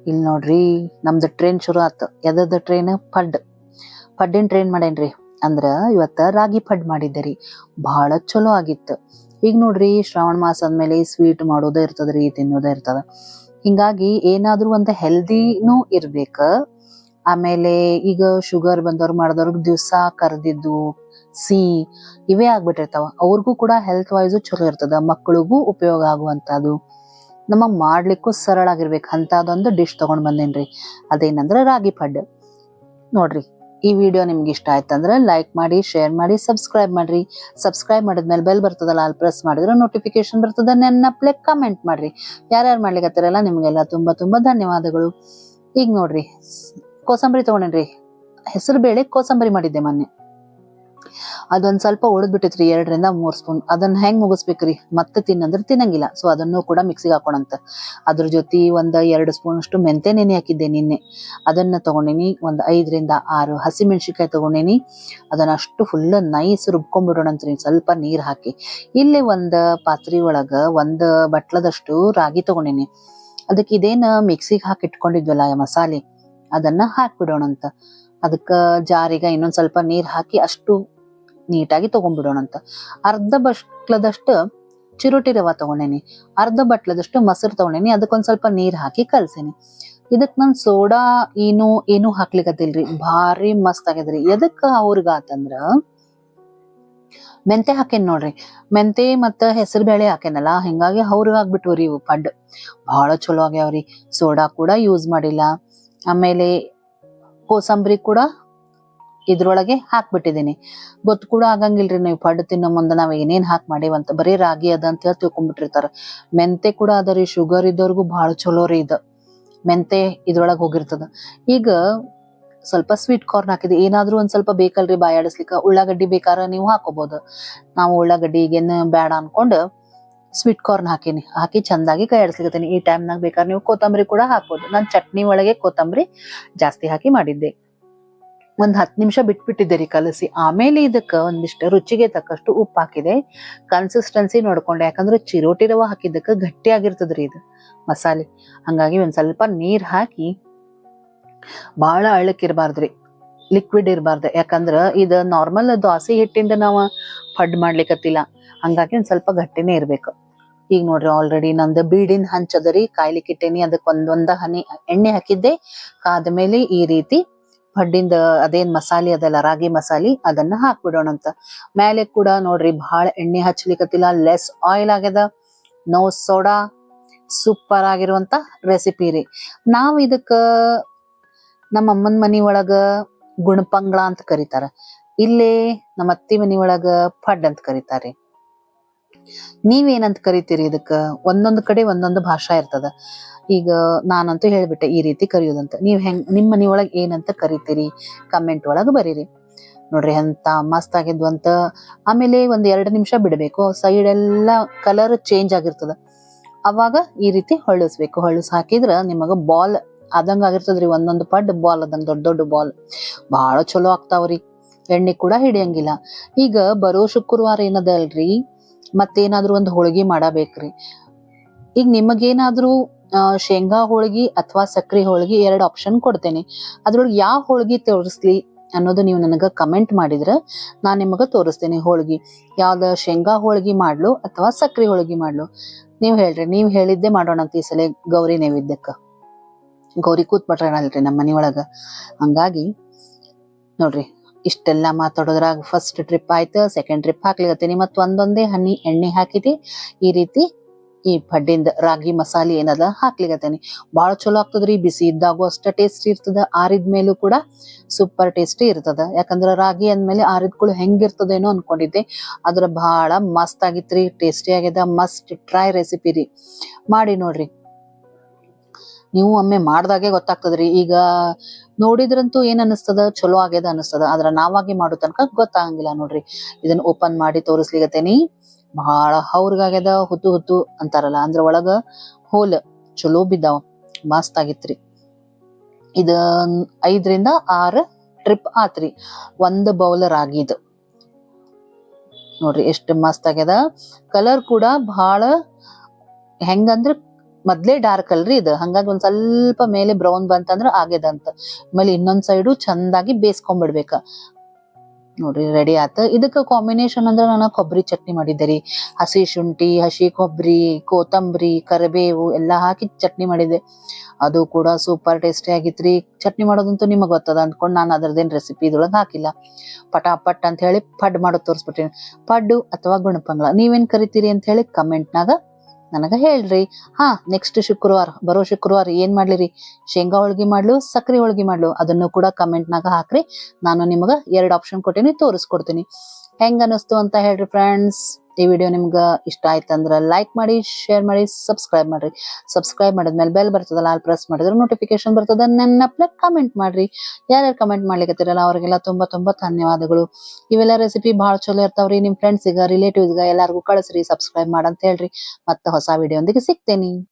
ಇಲ್ಲಿ ನೋಡ್ರಿ ನಮ್ದು ಟ್ರೈನ್ ಶುರು ಆತು. ಎದದ ಟ್ರೈನ್? ಪಡ್ಡಿನ ಟ್ರೈನ್ ಮಾಡೇನ್ರಿ. ಅಂದ್ರ ಇವತ್ತ ರಾಗಿ ಪಡ್ ಮಾಡಿದ್ದೆ ರೀ. ಬಹಳ ಚಲೋ ಆಗಿತ್ತು. ಈಗ ನೋಡ್ರಿ ಶ್ರಾವಣ ಮಾಸ ಅಂದ್ಮೇಲೆ ಸ್ವೀಟ್ ಮಾಡೋದೇ ಇರ್ತದ್ರಿ, ತಿನ್ನೋದೇ ಇರ್ತದ. ಹಿಂಗಾಗಿ ಏನಾದ್ರೂ ಒಂದ್ ಹೆಲ್ದಿನೂ ಇರ್ಬೇಕ. ಆಮೇಲೆ ಈಗ ಶುಗರ್ ಬಂದವ್ರು ಮಾಡಿದವ್ರಿಗೆ ದಿವ್ಸ ಕರ್ದಿದ್ದು ಸಿಹಿ ಇವೇ ಆಗ್ಬಿಟ್ಟಿರ್ತಾವ. ಅವ್ರಿಗೂ ಕೂಡ ಹೆಲ್ತ್ ವೈಸ್ ಚಲೋ ಇರ್ತದ, ಮಕ್ಕಳಿಗೂ ಉಪಯೋಗ ಆಗುವಂತದ್ದು, ನಮಗ್ ಮಾಡ್ಲಿಕ್ಕೂ ಸರಳ ಆಗಿರ್ಬೇಕು ಅಂತದೊಂದು ಡಿಶ್ ತಗೊಂಡ್ ಬಂದೇನ್ರಿ. ಅದೇನಂದ್ರ ರಾಗಿ ಪಡ್. ನೋಡ್ರಿ ಈ ವಿಡಿಯೋ ನಿಮ್ಗೆ ಇಷ್ಟ ಆಯ್ತಂದ್ರ ಲೈಕ್ ಮಾಡಿ, ಶೇರ್ ಮಾಡಿ, ಸಬ್ಸ್ಕ್ರೈಬ್ ಮಾಡ್ರಿ. ಸಬ್ಸ್ಕ್ರೈಬ್ ಮಾಡಿದ್ಮೇಲೆ ಬೆಲ್ ಬರ್ತದಲ್ಲ, ಅಲ್ಲಿ ಪ್ರೆಸ್ ಮಾಡಿದ್ರೆ ನೋಟಿಫಿಕೇಶನ್ ಬರ್ತದ. ನೆನಪ್ಲೆ ಕಮೆಂಟ್ ಮಾಡ್ರಿ. ಯಾರ್ಯಾರು ಮಾಡ್ಲಿಕತ್ತಿರಲ್ಲ ನಿಮ್ಗೆಲ್ಲ ತುಂಬಾ ತುಂಬಾ ಧನ್ಯವಾದಗಳು. ಈಗ ನೋಡ್ರಿ ಕೋಸಂಬರಿ ತಗೊಂಡೇನ್ರಿ. ಹೆಸರು ಬೇಳೆ ಕೋಸಂಬರಿ ಮಾಡಿದ್ದೆ ಮೊನ್ನೆ. ಅದೊಂದ್ ಸ್ವಲ್ಪ ಉಳಿದ್ ಬಿಟ್ಟಿತ್ರಿ 2-3 ಸ್ಪೂನ್. ಅದನ್ನ ಹೆಂಗ್ ಮುಗಿಸ್ಬೇಕ್ರಿ? ಮತ್ತೆ ತಿನ್ನಂದ್ರೆ ತಿನ್ನಂಗಿಲ್ಲ. ಸೊ ಅದನ್ನು ಕೂಡ ಮಿಕ್ಸಿಗೆ ಹಾಕೋಣಂತ. ಅದ್ರ ಜೊತೆ 1-2 ಸ್ಪೂನ್ ಅಷ್ಟು ಮೆಂತೆ ನೆನೆ ಹಾಕಿದ್ದೆ ನಿನ್ನೆ. ಅದನ್ನ ತಗೊಂಡಿನಿ. 5-6 ಹಸಿಮೆಣಸಿನ್ಕಾಯಿ ತಗೊಂಡಿನಿ. ಅದನ್ನ ಅಷ್ಟು ಫುಲ್ ನೈಸ್ ರುಬ್ಕೊಂಡ್ಬಿಡೋಣಂತ್ರಿ ಸ್ವಲ್ಪ ನೀರ್ ಹಾಕಿ. ಇಲ್ಲಿ ಒಂದ್ ಪಾತ್ರೆ ಒಳಗ 1 ಬಟ್ಲದಷ್ಟು ರಾಗಿ ತಗೊಂಡಿನಿ. ಅದಕ್ಕೆ ಇದೇನ ಮಿಕ್ಸಿಗೆ ಹಾಕಿ ಇಟ್ಕೊಂಡಿದ್ವಲ್ಲ ಮಸಾಲೆ, ಅದನ್ನ ಹಾಕ್ಬಿಡೋಣಂತ. ಅದಕ್ಕ ಜಾರಿಗ ಇನ್ನೊಂದ್ ಸ್ವಲ್ಪ ನೀರ್ ಹಾಕಿ ಅಷ್ಟು ನೀಟಾಗಿ ತಗೊಂಡ್ಬಿಡೋಣಂತ. ಅರ್ಧ ಬಟ್ಲದಷ್ಟು ಚಿರೋಟಿ ರವ ತಗೊಂಡೇನಿ. ಅರ್ಧ ಬಟ್ಲದಷ್ಟು ಮೊಸರು ತಗೊಂಡೇನಿ. ಅದಕ್ಕೊಂದ್ ಸ್ವಲ್ಪ ನೀರ್ ಹಾಕಿ ಕಲ್ಸೇನಿ. ಇದಕ್ ನಾನ್ ಸೋಡಾ ಏನು ಹಾಕ್ಲಿಕ್ಕತ್ತಿಲ್ರಿ. ಭಾರಿ ಮಸ್ತ್ ಆಗ್ಯದ್ರಿ. ಎದಕ್ಕ ಅವ್ರಿಗಾತಂದ್ರ ಮೆಂತೆ ಹಾಕೇನ್ ನೋಡ್ರಿ. ಮೆಂತೆ ಮತ್ತ ಹೆಸರು ಬೇಳೆ ಹಾಕೇನಲ್ಲ, ಹಿಂಗಾಗಿ ಅವ್ರಿಗಾಗ್ಬಿಟ್ವ್ರಿ ಇವು ಪಡ್. ಬಹಳ ಚಲೋ ಆಗ್ಯಾವ್ರಿ. ಸೋಡಾ ಕೂಡ ಯೂಸ್ ಮಾಡಿಲ್ಲ. ಆಮೇಲೆ ಕೋಸಂಬರಿ ಕೂಡ ಇದ್ರೊಳಗೆ ಹಾಕ್ಬಿಟ್ಟಿದೀನಿ. ಗೊತ್ತು ಕೂಡ ಆಗಂಗಿಲ್ರಿ ನೀವು ಪಡ್ ತಿನ್ನೋ ಮುಂದೆ ನಾವ್ ಏನೇನ್ ಹಾಕಿ ಮಾಡೇವಂತ. ಬರೀ ರಾಗಿ ಅದ ಅಂತ ಹೇಳಿ ತಿಳ್ಕೊಂಡ್ಬಿಟ್ಟಿರ್ತಾರ. ಮೆಂತೆ ಕೂಡ ಅದರಿ, ಶುಗರ್ ಇದ್ದವ್ರಿಗೂ ಬಹಳ ಚಲೋ ರೀ ಇದು. ಮೆಂತೆ ಇದ್ರೊಳಗ್ ಹೋಗಿರ್ತದ. ಈಗ ಸ್ವಲ್ಪ ಸ್ವೀಟ್ ಕಾರ್ನ್ ಹಾಕಿದೆ. ಏನಾದ್ರೂ ಒಂದ್ ಸ್ವಲ್ಪ ಬೇಕಲ್ರಿ ಬಾಯಾಡಿಸ್ಲಿಕ್ಕ. ಉಳ್ಳಾಗಡ್ಡಿ ಬೇಕಾರ ನೀವು ಹಾಕೋಬಹುದು. ನಾವು ಉಳ್ಳಾಗಡ್ಡಿ ಈಗೇನ್ ಬೇಡ ಅನ್ಕೊಂಡು ಸ್ವೀಟ್ ಕಾರ್ನ್ ಹಾಕಿ ಚಂದಾಗಿ ಕೈ ಆಡಿಸ್ಲಿಕತ್ತೀನಿ. ಈ ಟೈಮ್ನಾಗ ಬೇಕಾದ್ರೆ ನೀವು ಕೊತ್ತಂಬರಿ ಕೂಡ ಹಾಕ್ಬೋದು. ನಾನ್ ಚಟ್ನಿ ಒಳಗೆ ಕೊತ್ತಂಬರಿ ಜಾಸ್ತಿ ಹಾಕಿ ಮಾಡಿದ್ದೆ. 10 ನಿಮಿಷ ಬಿಟ್ಬಿಟ್ಟಿದ್ದೆ ರೀ ಕಲಸಿ. ಆಮೇಲೆ ಇದಕ್ಕ ಒಂದಿಷ್ಟು ರುಚಿಗೆ ತಕ್ಕಷ್ಟು ಉಪ್ಪು ಹಾಕಿದೆ. ಕನ್ಸಿಸ್ಟೆನ್ಸಿ ನೋಡ್ಕೊಂಡೆ, ಯಾಕಂದ್ರೆ ಚಿರೋಟಿ ರವ ಹಾಕಿದ್ದಕ್ಕ ಗಟ್ಟಿ ಆಗಿರ್ತದ್ರಿ ಇದು ಮಸಾಲೆ. ಹಂಗಾಗಿ ಒಂದ್ ಸ್ವಲ್ಪ ನೀರ್ ಹಾಕಿ, ಬಹಳ ಅಳ್ಳಕ್ಕಿರ್ಬಾರ್ದ್ರಿ, ಲಿಕ್ವಿಡ್ ಇರಬಾರ್ದು. ಯಾಕಂದ್ರ ಇದು ನಾರ್ಮಲ್ ದೋಸೆ ಹಿಟ್ಟಿಂದ ನಾವು ಪಡ್ ಮಾಡ್ಲಿಕ್ಕತ್ತಿಲ್ಲ. ಹಂಗಾಗಿ ಒಂದ್ ಸ್ವಲ್ಪ ಗಟ್ಟಿನೇ ಇರ್ಬೇಕು. ಈಗ ನೋಡ್ರಿ ಆಲ್ರೆಡಿ ನಂದು ಬೀಡಿನ ಹಂಚದರಿ, ಕಾಯ್ಲಿಕ್ಕೆ ಇಟ್ಟೇನಿ. ಅದಕ್ಕೆ ಒಂದೊಂದ ಹನಿ ಎಣ್ಣೆ ಹಾಕಿದ್ದೆ. ಕಾದ್ಮೇಲೆ ಈ ರೀತಿ ಪಡ್ಡಿಂದ ಅದೇನ್ ಮಸಾಲೆ ಅದಲ್ಲ, ರಾಗಿ ಮಸಾಲೆ, ಅದನ್ನ ಹಾಕ್ಬಿಡೋಣಂತ. ಮೇಲೆ ಕೂಡ ನೋಡ್ರಿ ಬಹಳ ಎಣ್ಣೆ ಹಚ್ಲಿಕ್ಕತ್ತಿಲ್ಲ, ಲೆಸ್ ಆಯಿಲ್ ಆಗ್ಯದ, ನೋ ಸೋಡಾ. ಸೂಪರ್ ಆಗಿರುವಂತ ರೆಸಿಪಿ ರೀ. ನಾವ್ ಇದಕ್ಕ ನಮ್ಮ ಅಮ್ಮನ ಮನಿ ಒಳಗ ಗುಣಪಂಗ್ಳ ಅಂತ ಕರೀತಾರ. ಇಲ್ಲೇ ನಮ್ಮ ಅತ್ತಿ ಮನಿ ಒಳಗ ಪಡ್ ಅಂತ ಕರೀತಾರಿ. ನೀವೇನಂತ ಕರಿತೀರಿ ಇದಕ್ಕ? ಒಂದೊಂದ್ ಕಡೆ ಒಂದೊಂದು ಭಾಷಾ ಇರ್ತದ. ಈಗ ನಾನಂತೂ ಹೇಳ್ಬಿಟ್ಟೆ ಈ ರೀತಿ ಕರಿಯೋದಂತ. ನೀವ್ ನಿಮ್ ಮನಿ ಒಳಗ್ ಏನಂತ ಕರಿತೀರಿ ಕಮೆಂಟ್ ಒಳಗ ಬರೀರಿ. ನೋಡ್ರಿ ಎಂತ ಮಸ್ತ್ ಆಗಿದ್ವಂತ. ಆಮೇಲೆ 1-2 ನಿಮಿಷ ಬಿಡ್ಬೇಕು. ಸೈಡ್ ಎಲ್ಲಾ ಕಲರ್ ಚೇಂಜ್ ಆಗಿರ್ತದ. ಅವಾಗ ಈ ರೀತಿ ಹೊಳ್ಳಿಸ್ಬೇಕು. ಹೊಳ್ಳಿಸ್ ಹಾಕಿದ್ರ ನಿಮಗ ಬಾಲ್ ಆದಂಗ ಆಗಿರ್ತದ್ರಿ. ಒಂದೊಂದು ಪಡ್ ಬಾಲ್ ಅದಂಗ, ದೊಡ್ಡ ದೊಡ್ಡ ಬಾಲ್. ಬಹಳ ಚಲೋ ಆಗ್ತಾವ್ರಿ. ಎಣ್ಣೆ ಕೂಡ ಹಿಡಿಯಂಗಿಲ್ಲ. ಈಗ ಬರೋ ಶುಕ್ರವಾರ ಏನದ ಅಲ್ರಿ, ಮತ್ತೇನಾದ್ರೂ ಒಂದ್ ಹೋಳ್ಗಿ ಮಾಡಬೇಕ್ರಿ. ಈಗ ನಿಮಗೇನಾದ್ರೂ ಶೇಂಗಾ ಹೋಳ್ಗಿ ಅಥವಾ ಸಕ್ರಿ ಹೋಳ್ಗಿ 2 ಆಪ್ಷನ್ ಕೊಡ್ತೇನೆ. ಅದ್ರೊಳಗೆ ಯಾವ ಹೋಳ್ಗಿ ತೋರಿಸ್ಲಿ ಅನ್ನೋದು ನೀವು ನನಗ ಕಮೆಂಟ್ ಮಾಡಿದ್ರ ನಾನ್ ನಿಮಗ ತೋರಿಸ್ತೇನೆ. ಹೋಳ್ಗಿ ಯಾವ್ದ, ಶೇಂಗಾ ಹೋಳ್ಗಿ ಮಾಡ್ಲು ಅಥವಾ ಸಕ್ರಿ ಹೋಳ್ಗಿ ಮಾಡ್ಲು? ನೀವ್ ಹೇಳ್ರಿ. ನೀವ್ ಹೇಳಿದ್ದೆ ಮಾಡೋಣ ಅಂತ ಈ ಸಲ ಗೌರಿ ನೈವೇದ್ಯಕ್ಕ. ಗೌರಿ ಕೂತ್ಬಿಟ್ರೇನಲ್ರಿ ನಮ್ಮ ಮನಿ ಒಳಗ. ಹಂಗಾಗಿ ನೋಡ್ರಿ ಇಷ್ಟೆಲ್ಲಾ ಮಾತಾಡೋದ್ರಾಗ ಫಸ್ಟ್ ಟ್ರಿಪ್ ಆಯ್ತು. ಸೆಕೆಂಡ್ ಟ್ರಿಪ್ ಹಾಕ್ಲಿಕತ್ತೀನಿ. ಮತ್ ಒಂದೊಂದೇ ಹನಿ ಎಣ್ಣೆ ಹಾಕಿದೆ. ಈ ರೀತಿ ಈ ಪಡ್ಡಿಂದ ರಾಗಿ ಮಸಾಲೆ ಏನದ ಹಾಕ್ಲಿಕತ್ತೇನಿ. ಬಹಳ ಚಲೋ ಆಗ್ತದ್ರಿ. ಬಿಸಿ ಇದ್ದಾಗೂ ಅಷ್ಟ ಟೇಸ್ಟಿ ಇರ್ತದ, ಆರಿದ್ಮೇಲೂ ಕೂಡ ಸೂಪರ್ ಟೇಸ್ಟಿ ಇರ್ತದ. ಯಾಕಂದ್ರ ರಾಗಿ ಅಂದ್ಮೇಲೆ ಆರಿದ್ಕೂಳು ಹೆಂಗಿರ್ತದೇನೋ ಅನ್ಕೊಂಡಿದ್ದೆ. ಅದ್ರ ಬಹಳ ಮಸ್ತ್ ಆಗಿತ್ರಿ, ಟೇಸ್ಟಿ ಆಗ್ಯದ. ಮಸ್ಟ್ ಟ್ರೈ ರೆಸಿಪಿ ರೀ. ಮಾಡಿ ನೋಡ್ರಿ. ನೀವು ಒಮ್ಮೆ ಮಾಡ್ದಾಗೆ ಗೊತ್ತಾಗ್ತದ್ರಿ. ಈಗ ನೋಡಿದ್ರಂತೂ ಏನ್ ಅನಿಸ್ತದ, ಚಲೋ ಆಗ್ಯದ ಅನಿಸ್ತದ. ಆದ್ರ ನಾವಾಗಿ ಮಾಡೋ ತನಕ ಗೊತ್ತಾಗಂಗಿಲ್ಲ ನೋಡ್ರಿ. ಇದನ್ನ ಓಪನ್ ಮಾಡಿ ತೋರಿಸ್ಲಿಕತ್ತೇನಿ. ಬಹಳ ಹೌರ್ಗಾಗ್ಯದ, ಹುತ್ತು ಅಂತಾರಲ್ಲ, ಅಂದ್ರ ಒಳಗ ಹೋಲ್ ಚಲೋ ಬಿದ್ದಾವ. ಮಸ್ತ್ ಆಗಿತ್ರಿ. ಇದ 5-6 ಟ್ರಿಪ್ ಆತ್ರಿ 1 ಬೌಲ್ ರಾಗಿದು. ನೋಡ್ರಿ ಎಷ್ಟು ಮಸ್ತ್ ಆಗ್ಯದ. ಕಲರ್ ಕೂಡ ಬಹಳ ಹೆಂಗಂದ್ರ ಮೊದ್ಲೇ ಡಾರ್ಕ್ ಅಲ್ರಿ ಇದು, ಹಂಗಾಗಿ ಒಂದ್ ಸ್ವಲ್ಪ ಮೇಲೆ ಬ್ರೌನ್ ಬಂತಂದ್ರ ಆಗ್ಯದಂತ. ಆಮೇಲೆ ಇನ್ನೊಂದ್ ಸೈಡು ಚಂದಾಗಿ ಬೇಯಿಸ್ಕೊಂಡ್ಬಿಡ್ಬೇಕ. ನೋಡ್ರಿ ರೆಡಿ ಆತ. ಇದಕ್ಕ ಕಾಂಬಿನೇಷನ್ ಅಂದ್ರ ನಾನು ಕೊಬ್ಬರಿ ಚಟ್ನಿ ಮಾಡಿದ್ದೆ ರೀ. ಹಸಿ ಶುಂಠಿ, ಹಸಿ ಕೊಬ್ಬರಿ, ಕೊತ್ತಂಬರಿ, ಕರಿಬೇವು ಎಲ್ಲಾ ಹಾಕಿ ಚಟ್ನಿ ಮಾಡಿದ್ದೆ. ಅದು ಕೂಡ ಸೂಪರ್ ಟೇಸ್ಟಿ ಆಗಿತ್ರಿ. ಚಟ್ನಿ ಮಾಡೋದಂತೂ ನಿಮಗ್ ಗೊತ್ತದ ಅಂದ್ಕೊಂಡ್ ನಾನು ಅದ್ರದ್ದೇನ್ ರೆಸಿಪಿ ಇದ್ರೊಳಗ್ ಹಾಕಿಲ್ಲ. ಪಟಾಪಟ್ ಅಂತ ಹೇಳಿ ಪಡ್ ಮಾಡೋದ್ ತೋರಿಸ್ಬಿಟ್ಟಿನಿ. ಪಡ್ಡು ಅಥವಾ ಗುಣಪಂಗ್ಲ ನೀವೇನ್ ಕರಿತೀರಿ ಅಂತ ಹೇಳಿ ಕಮೆಂಟ್ನಾಗ ನನಗ ಹೇಳ್ರಿ. ನೆಕ್ಸ್ಟ್ ಶುಕ್ರವಾರ, ಬರೋ ಶುಕ್ರವಾರ ಏನ್ ಮಾಡ್ಲಿರಿ, ಶೇಂಗಾ ಹೋಳ್ಗಿ ಮಾಡ್ಲು, ಸಕ್ರಿ ಹೋಳ್ಗಿ ಮಾಡ್ಲು, ಅದನ್ನು ಕೂಡ ಕಮೆಂಟ್ನಾಗ ಹಾಕ್ರಿ. ನಾನು ನಿಮಗ 2 ಆಪ್ಷನ್ ಕೊಟ್ಟಿನಿ, ತೋರಿಸ್ಕೊಡ್ತೀನಿ. ಹೆಂಗ ಅನಿಸ್ತು ಅಂತ ಹೇಳ್ರಿ ಫ್ರೆಂಡ್ಸ್. ಈ ವಿಡಿಯೋ ನಿಮ್ಗ ಇಷ್ಟ ಆಯ್ತಂದ್ರ ಲೈಕ್ ಮಾಡಿ, ಶೇರ್ ಮಾಡಿ, ಸಬ್ಸ್ಕ್ರೈಬ್ ಮಾಡ್ರಿ. ಸಬ್ಸ್ಕ್ರೈಬ್ ಮಾಡಿದ್ಮೇಲೆ ಬೆಲ್ ಬರ್ತದಲ್ಲ, ಅಲ್ಲಿ ಪ್ರೆಸ್ ಮಾಡಿದ್ರೆ ನೋಟಿಫಿಕೇಶನ್ ಬರ್ತದ. ನನ್ನ ಕಮೆಂಟ್ ಮಾಡ್ರಿ. ಯಾರ್ಯಾರು ಕಮೆಂಟ್ ಮಾಡ್ಲಿಕ್ಕತ್ತಿರಲ್ಲ ಅವ್ರಿಗೆಲ್ಲ ತುಂಬಾ ತುಂಬಾ ಧನ್ಯವಾದಗಳು. ಇವೆಲ್ಲ ರೆಸಿಪಿ ಬಹಳ ಚಲೋ ಇರ್ತಾವ್ರಿ. ನಿಮ್ ಫ್ರೆಂಡ್ಸಿಗ, ರಿಲೇಟಿವ್ಸ್ಗ ಎಲ್ಲಾರ್ಗೂ ಕಳಿಸ್ರಿ, ಸಬ್ಸ್ಕ್ರೈಬ್ ಮಾಡಂತ ಹೇಳ್ರಿ. ಮತ್ತೆ ಹೊಸ ವಿಡಿಯೋ ಒಂದಿಗೆ ಸಿಗ್ತೇನಿ.